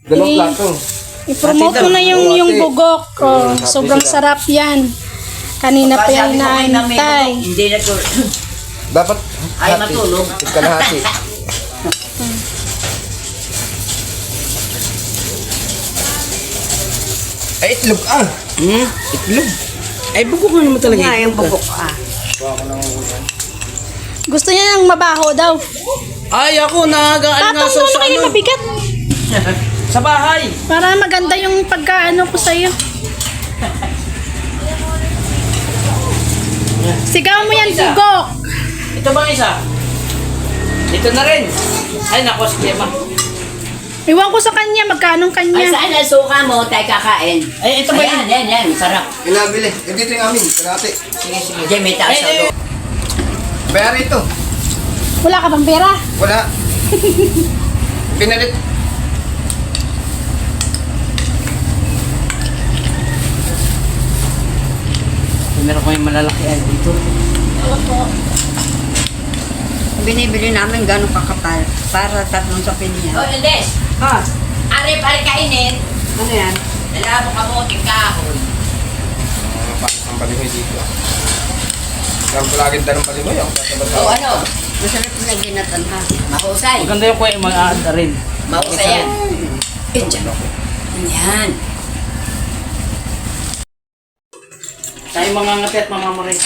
Dalawang plato. I-promote mo na yung bugok. Oh, sobrang sarap yan. Kanina pa yan inaantay. Hindi na to. Dapat Ay, matulog. Kalahati. Ay, itlog ah. Itlog. Ay, bugok na naman talaga. Nga yung bubok Gusto niya ng mabaho daw. Ay, ako nag-aalingaso Tatong sa doon kayo mabigat. sa bahay. Para maganda yung pagkaano ko sa'yo. Sigaw mo yan, bugok. Ito bang isa? Ito na rin. Ay, naku, sige ma. Iwan ko sa kanya, magkanong Ay, kanya. saan ang suka mo tayo kakain? Ay, ito ba Ayan, yun? yan. Sarap. Inabili. Dito yung amin. Kalahati. Sige, sige. Diyan may taas Ay, sa loob. Bayar ito. Wala ka bang pera? Wala. Pinalit. Meron ko yung malalaki ay dito. Binibili namin gano'ng kakapal para tatlong sa O, piniya. Indes. Ha? Are-are kainin. Ano yan? Lalabo ka mo, kahoy. Ang balimoy dito. Ang palagin tayo ng balimoy. Ang O, ano? Masarap na ginatan ha. Mahusay. Maganda yung kuya mag-aanda rin. Mahusay yan. Yan. Tayo mga ngati at mamamari.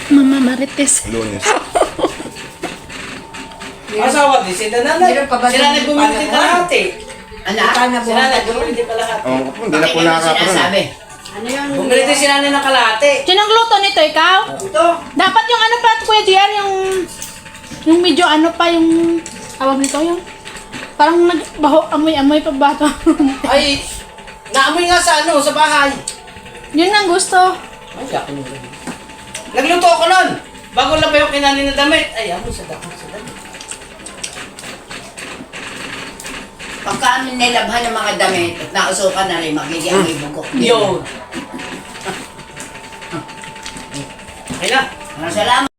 Mama Marites. Lunes. Asawa din, si Nanay. Meron pa ba Si Nanay din bumili din palawan? kalahati. Anak? Paano Si buwan Nanay ka bumili doon? din kalahati. Oo, hindi na po Pakinggan mo nakakaroon. sinasabi. Ano yung... Bumili din si Nanay ng kalahati. Sino ang luto nito, ikaw? Ito. Dapat yung ano pa, Kuya JR, yung medyo ano pa, yung tawag nito, yung parang nagbaho, amoy-amoy pa ba ito? Ay, naamoy nga sa ano, sa bahay. Yun ang gusto. Ay, yakin mo rin. Nagluto ako nun. Bago lang pa yung kinanin na damit. Ay, amoy sa damit. Pagka amin nilabhan ng mga damit at nausukan na rin, magiging ang ibugok. Yun. Okay na. Salamat.